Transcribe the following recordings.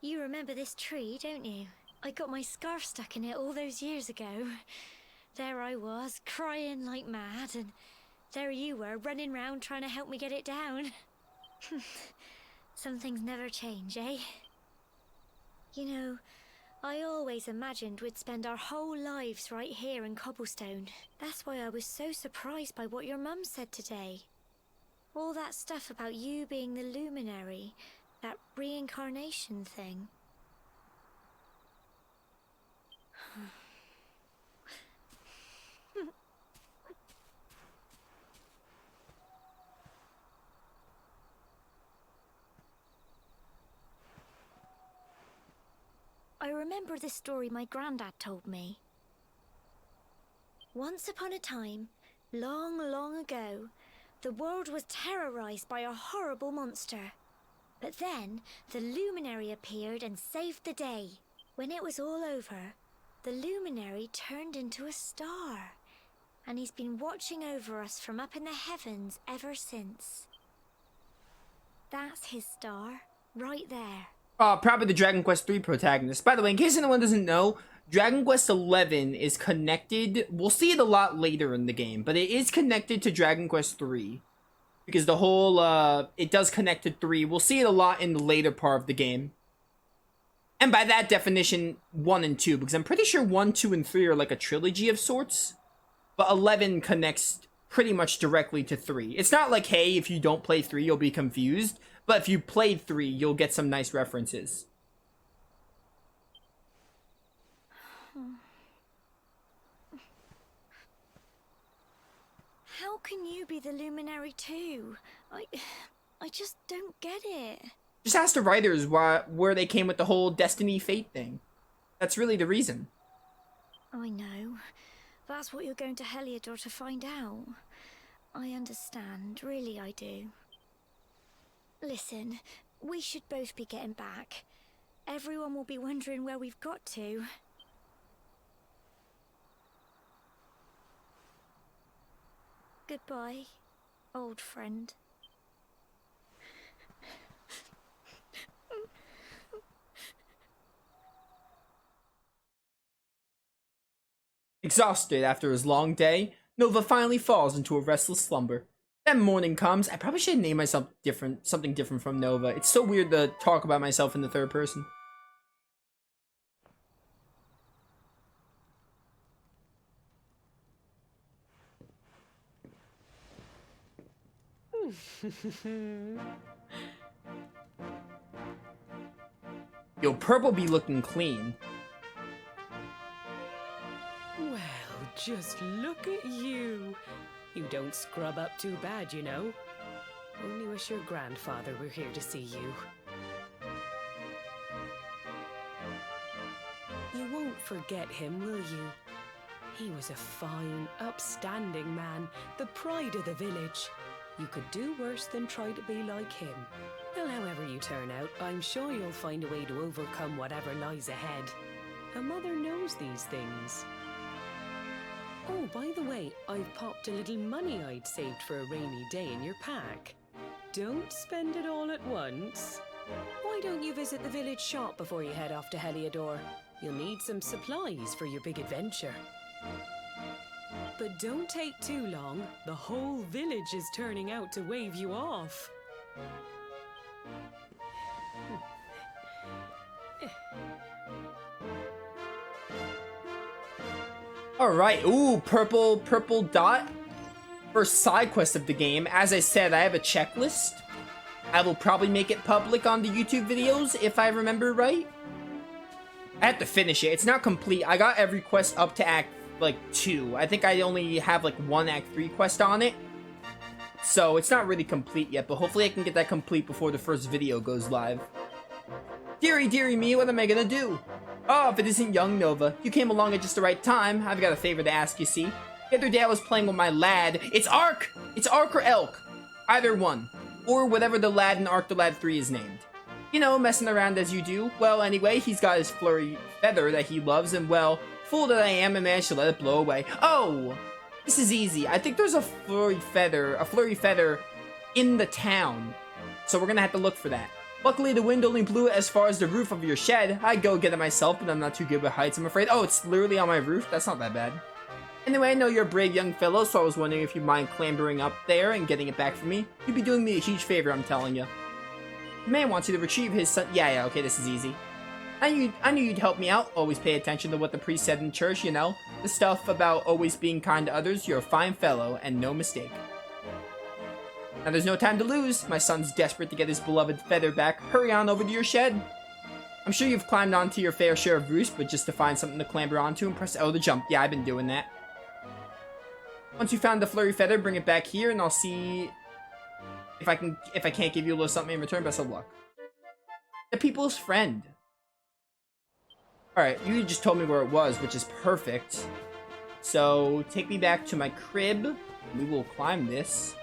You remember this tree, don't you? I got my scarf stuck in it all those years ago. There I was, crying like mad, and there you were, running round trying to help me get it down. Some things never change, eh? You know, I always imagined we'd spend our whole lives right here in Cobblestone. That's why I was so surprised by what your mum said today. All that stuff about you being the luminary, that reincarnation thing. I remember this story my granddad told me. Once upon a time, long, long ago, the world was terrorized by a horrible monster. But then, the luminary appeared and saved the day. When it was all over, the luminary turned into a star. And he's been watching over us from up in the heavens ever since. That's his star, right there. Probably the Dragon Quest III protagonist. By the way, in case anyone doesn't know, Dragon Quest XI is connected. We'll see it a lot later in the game, but it is connected to Dragon Quest III. Because the whole, it does connect to 3. We'll see it a lot in the later part of the game. And by that definition, 1 and 2. Because I'm pretty sure 1, 2, and 3 are like a trilogy of sorts. But 11 connects pretty much directly to 3. It's not like, hey, if you don't play 3, you'll be confused. But if you played 3, you'll get some nice references. How can you be the luminary too? I just don't get it. Just ask the writers where they came with the whole destiny fate thing. That's really the reason. I know. That's what you're going to Heliodor to find out. I understand, really I do. Listen, we should both be getting back. Everyone will be wondering where we've got to. Goodbye, old friend. Exhausted after his long day, Nova finally falls into a restless slumber. Then morning comes. I probably should name myself something different from Nova. It's so weird to talk about myself in the third person. Yo, Purple be looking clean. Well, just look at you. You don't scrub up too bad, you know. Only wish your grandfather were here to see you. You won't forget him, will you? He was a fine, upstanding man, the pride of the village. You could do worse than try to be like him. Well, however you turn out, I'm sure you'll find a way to overcome whatever lies ahead. A mother knows these things. Oh, by the way, I've popped a little money I'd saved for a rainy day in your pack. Don't spend it all at once. Why don't you visit the village shop before you head off to Heliodor? You'll need some supplies for your big adventure. But don't take too long. The whole village is turning out to wave you off. Alright, ooh, purple dot. First side quest of the game. As I said, I have a checklist. I will probably make it public on the YouTube videos, if I remember right. I have to finish it. It's not complete. I got every quest up to Act, 2. I think I only have, 1 Act 3 quest on it. So, it's not really complete yet, but hopefully I can get that complete before the first video goes live. Dearie me, what am I gonna do? Oh, if it isn't young Nova. You came along at just the right time. I've got a favor to ask, you see. The other day I was playing with my lad. It's Ark! It's Ark or Elk. Either one. Or whatever the lad in Ark the Lad 3 is named. You know, messing around as you do. Well, anyway, he's got his flurry feather that he loves, and well, fool that I am, I managed to let it blow away. Oh! This is easy. I think there's a flurry feather in the town. So we're gonna have to look for that. Luckily, the wind only blew as far as the roof of your shed. I'd go get it myself, but I'm not too good with heights, I'm afraid. Oh, it's literally on my roof? That's not that bad. Anyway, I know you're a brave young fellow, so I was wondering if you'd mind clambering up there and getting it back for me. You'd be doing me a huge favor, I'm telling you. The man wants you to retrieve his son. Yeah, okay, this is easy. I knew you'd help me out. Always pay attention to what the priest said in church, you know. The stuff about always being kind to others. You're a fine fellow, and no mistake. Now there's no time to lose. My son's desperate to get his beloved feather back. Hurry on over to your shed. I'm sure you've climbed onto your fair share of roofs, but just to find something to clamber onto and press... Oh, the jump. Yeah, I've been doing that. Once you found the flurry feather, bring it back here, and I'll see if I can't give you a little something in return. Best of luck. The people's friend. Alright, you just told me where it was, which is perfect. So, take me back to my crib. We will climb this.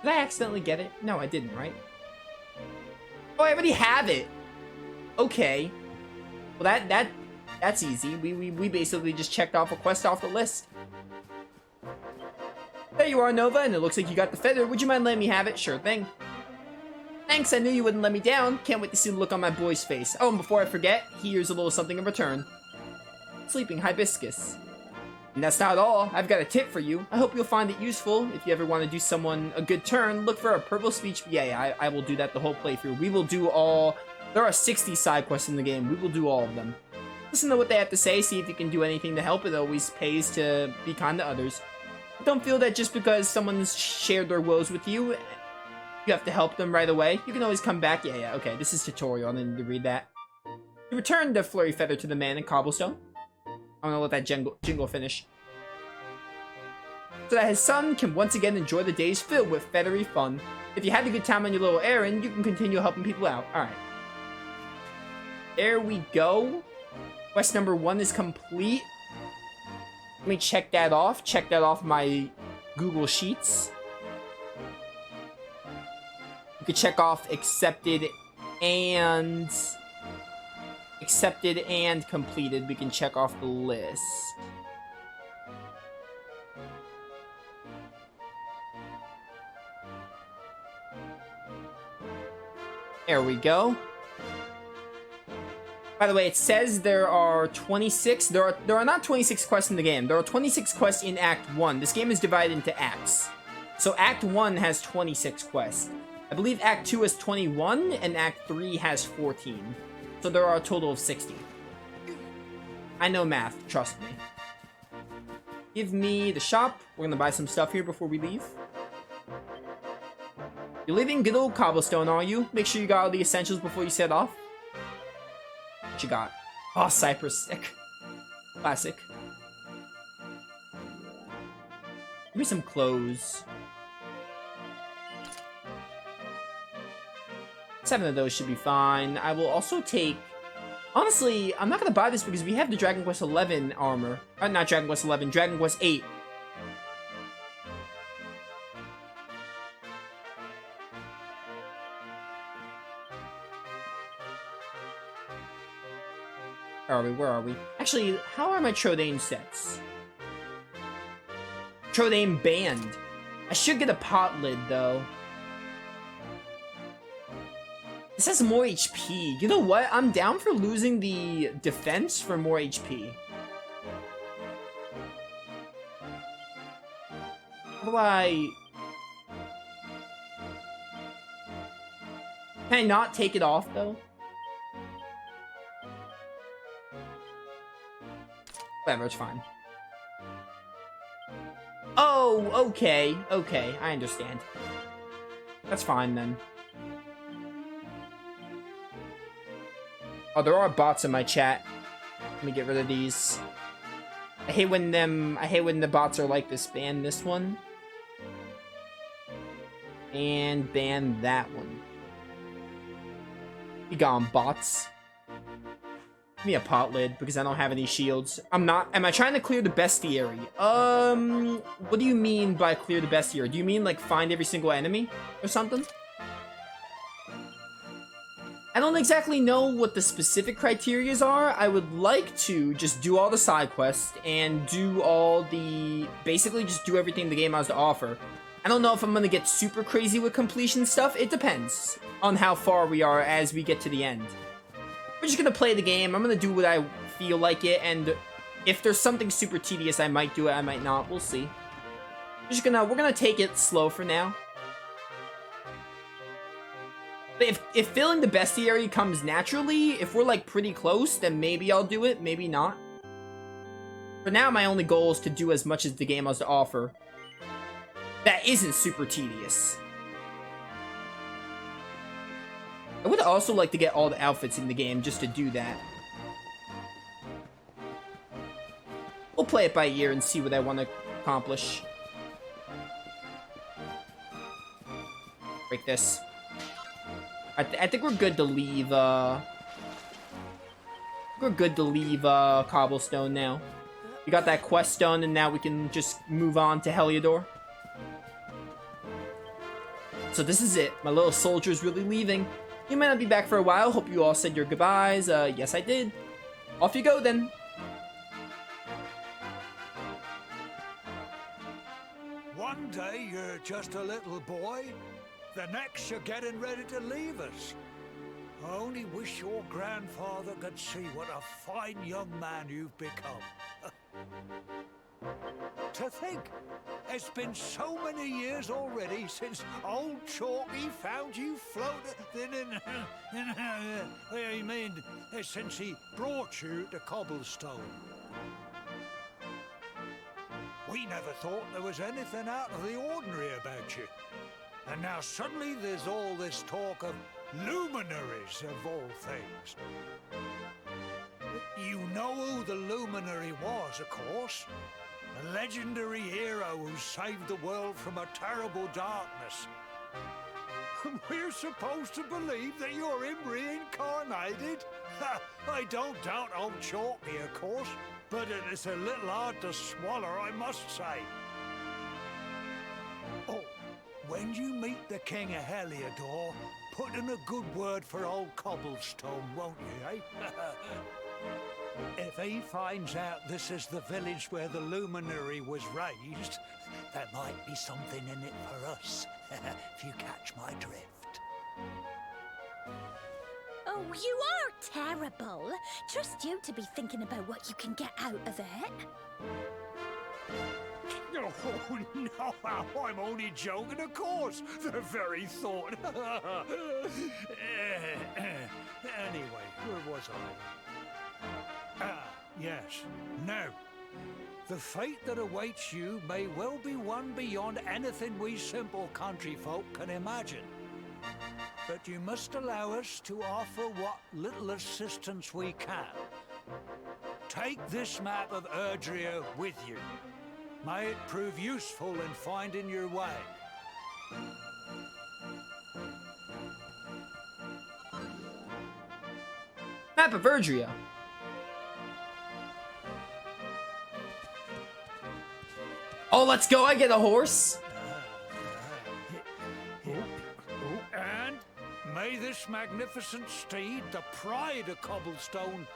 Did I accidentally get it? No, I didn't, right? Oh, I already have it! Okay. Well, that's easy. We basically just checked off a quest off the list. There you are, Nova, and it looks like you got the feather. Would you mind letting me have it? Sure thing. Thanks, I knew you wouldn't let me down. Can't wait to see the look on my boy's face. Oh, and before I forget, here's a little something in return. Sleeping hibiscus. And that's not all. I've got a tip for you. I hope you'll find it useful. If you ever want to do someone a good turn, look for a purple speech. Yeah, I will do that the whole playthrough. We will do all... There are 60 side quests in the game. We will do all of them. Listen to what they have to say. See if you can do anything to help. It always pays to be kind to others. Don't feel that just because someone's shared their woes with you, you have to help them right away. You can always come back. Yeah, okay. This is tutorial. I need to read that. You return the flurry feather to the man in cobblestone. I'm gonna let that jingle finish. So that his son can once again enjoy the days filled with feathery fun. If you had a good time on your little errand, you can continue helping people out. Alright. There we go. Quest number 1 is complete. Let me check that off. Check that off my Google Sheets. You could check off accepted and completed. We can check off the list. There we go. By the way, it says there are 26. There are not 26 quests in the game. There are 26 quests in Act 1. This game is divided into acts. So Act 1 has 26 quests. I believe Act 2 has 21, and Act 3 has 14. So there are a total of 60. I know math, trust me. Give me the shop. We're gonna buy some stuff here before we leave. You're leaving good old cobblestone, are you? Make sure you got all the essentials before you set off. What you got? Oh, cypress stick. Classic. Give me some clothes. 7 of those should be fine. I will also take... Honestly, I'm not going to buy this because we have the Dragon Quest 11 armor. Not Dragon Quest 11, Dragon Quest 8. Where are we? Actually, how are my Trodaine sets? Trodaine band. I should get a pot lid, though. This has more HP. You know what? I'm down for losing the defense for more HP. How do I... Can I not take it off, though? Whatever, it's fine. Oh, okay. Okay, I understand. That's fine, then. Oh, there are bots in my chat. Let me get rid of these. I hate when the bots are like this. Ban this one. And ban that one. Be gone, bots. Give me a pot lid, because I don't have any shields. Am I trying to clear the bestiary? What do you mean by clear the bestiary? Do you mean, like, find every single enemy? Or something? I don't exactly know what the specific criterias are. I would like to just do all the side quests and do all the... basically just do everything the game has to offer. I don't know if I'm gonna get super crazy with completion stuff. It depends on how far we are as we get to the end. We're just gonna play the game. I'm gonna do what I feel like it, and if there's something super tedious, I might do it, I might not. We'll see. We're gonna take it slow for now. But if filling the bestiary comes naturally, if we're like pretty close, then maybe I'll do it, maybe not. For now, my only goal is to do as much as the game has to offer. That isn't super tedious. I would also like to get all the outfits in the game just to do that. We'll play it by ear and see what I want to accomplish. Break this. I think we're good to leave, we're good to leave, Cobblestone now. We got that quest done, and now we can just move on to Heliodor. So this is it. My little soldier's really leaving. You might not be back for a while. Hope you all said your goodbyes. Yes, I did. Off you go, then. One day you're just a little boy, the next you're getting ready to leave us. I only wish your grandfather could see what a fine young man you've become. To think, it's been so many years already since old Chalky found you floating in... I mean, since he brought you to Cobblestone. We never thought there was anything out of the ordinary about you. And now suddenly there's all this talk of luminaries of all things. You know who the luminary was, of course. A legendary hero who saved the world from a terrible darkness. We're supposed to believe that you're him reincarnated? I don't doubt old Chalky, of course, but it's a little hard to swallow, I must say. Oh, when you meet the King of Heliodor, put in a good word for old Cobblestone, won't you, eh? If he finds out this is the village where the luminary was raised, there might be something in it for us, if you catch my drift. Oh, you are terrible. Trust you to be thinking about what you can get out of it. Oh, no, I'm only joking, of course. The very thought. Anyway, where was I? Ah, yes. Now, the fate that awaits you may well be one beyond anything we simple country folk can imagine. But you must allow us to offer what little assistance we can. Take this map of Erdrea with you. May it prove useful in finding your way. Map of Erdrea. Oh, let's go. I get a horse. And may this magnificent steed, the pride of Cobblestone,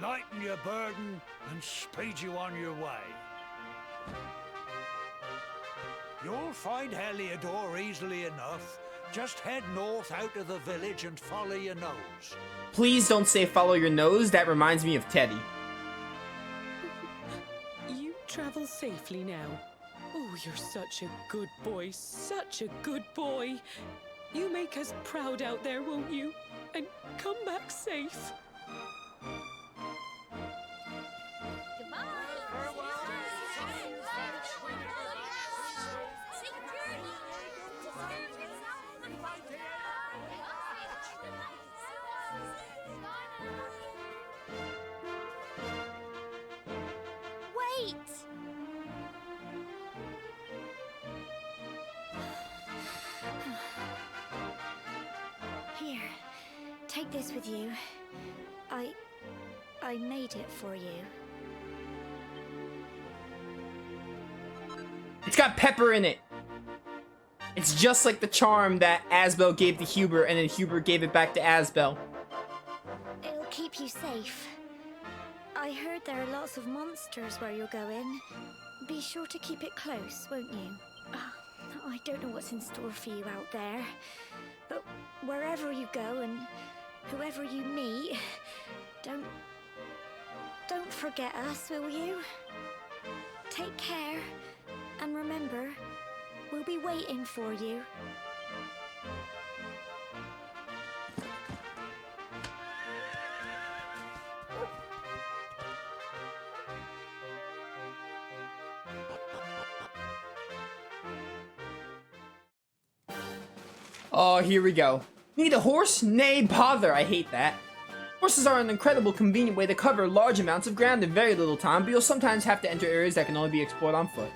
lighten your burden and speed you on your way. You'll find Heliodor easily enough. Just head north out of the village and follow your nose. Please don't say follow your nose. That reminds me of Teddy. You travel safely now. Oh, you're such a good boy, such a good boy. You make us proud out there, won't you? And come back safe. Wait! Here, take this with you. I made it for you. It's got pepper in it. It's just like the charm that Asbel gave to Hubert, and then Hubert gave it back to Asbel. keep you safe. I heard there are lots of monsters where you're going. Be sure to keep it close, won't you? I don't know what's in store for you out there. But wherever you go and whoever you meet, don't forget us, will you? Take care, and remember, we'll be waiting for you. Oh, here we go. Need a horse? Nay, bother, I hate that. Horses are an incredible convenient way to cover large amounts of ground in very little time, but you'll sometimes have to enter areas that can only be explored on foot.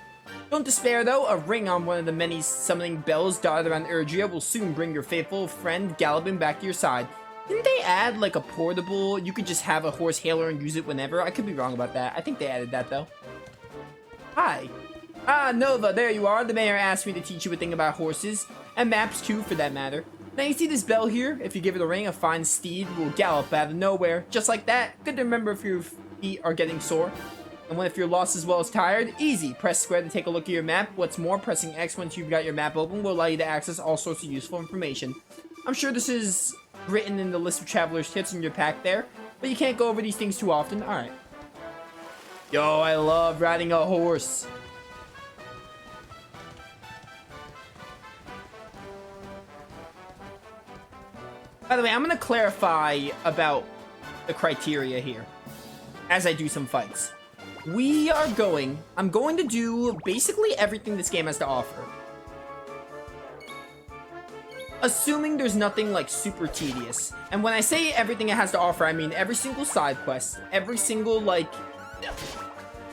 Don't despair though, a ring on one of the many summoning bells dotted around Erdrea will soon bring your faithful friend galloping back to your side. Didn't they add like a portable, you could just have a horse hailer and use it whenever? I could be wrong about that. I think they added that though. Hi. Ah, Nova, there you are. The mayor asked me to teach you a thing about horses, and maps too for that matter. Now you see this bell here? If you give it a ring, a fine steed will gallop out of nowhere. Just like that. Good to remember if your feet are getting sore. And if you're lost as well as tired, easy. Press square to take a look at your map. What's more, pressing X once you've got your map open will allow you to access all sorts of useful information. I'm sure this is written in the list of traveler's tips in your pack there, but you can't go over these things too often. Alright. Yo, I love riding a horse. By the way, I'm going to clarify about the criteria here as I do some fights. I'm going to do basically everything this game has to offer. Assuming there's nothing like super tedious. And when I say everything it has to offer, I mean every single side quest, every single like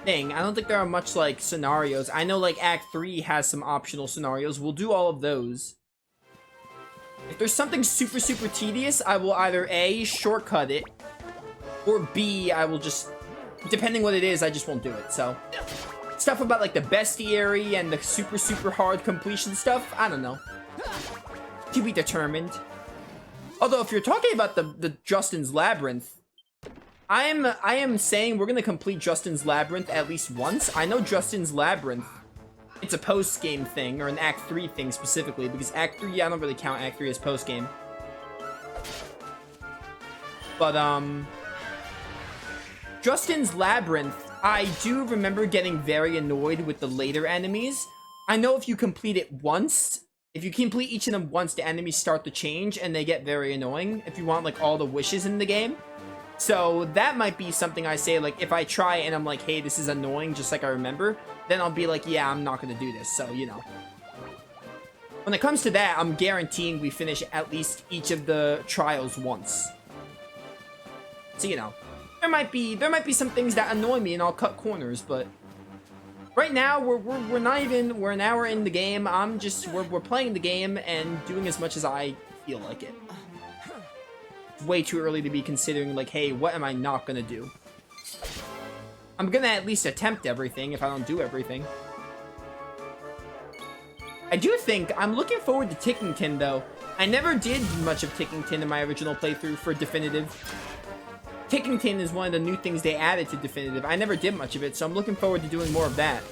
thing. I don't think there are much like scenarios. I know like Act 3 has some optional scenarios. We'll do all of those. If there's something super, super tedious, I will either A, shortcut it, or B, I will just, depending what it is, I just won't do it, so. Stuff about, like, the bestiary and the super, super hard completion stuff, I don't know. To be determined. Although, if you're talking about the Justin's Labyrinth, I am saying we're gonna complete Justin's Labyrinth at least once. I know Justin's Labyrinth, it's a post-game thing, or an Act 3 thing specifically, because Act 3, I don't really count Act 3 as post-game. But, Justin's Labyrinth, I do remember getting very annoyed with the later enemies. I know if you complete it once, if you complete each of them once, the enemies start to change, and they get very annoying, if you want, like, all the wishes in the game. So, that might be something I say, like, if I try and I'm like, hey, this is annoying, just like I remember, then I'll be like, yeah, I'm not gonna do this, so, you know. When it comes to that, I'm guaranteeing we finish at least each of the trials once. So, you know, there might be some things that annoy me and I'll cut corners, but right now, we're not even, we're an hour in the game, we're playing the game and doing as much as I feel like it. Way too early to be considering, like, hey, what am I not gonna do? I'm gonna at least attempt everything if I don't do everything. I do think I'm looking forward to Tickington, though. I never did much of Tickington in my original playthrough for Definitive. Tickington is one of the new things they added to Definitive. I never did much of it, so I'm looking forward to doing more of that.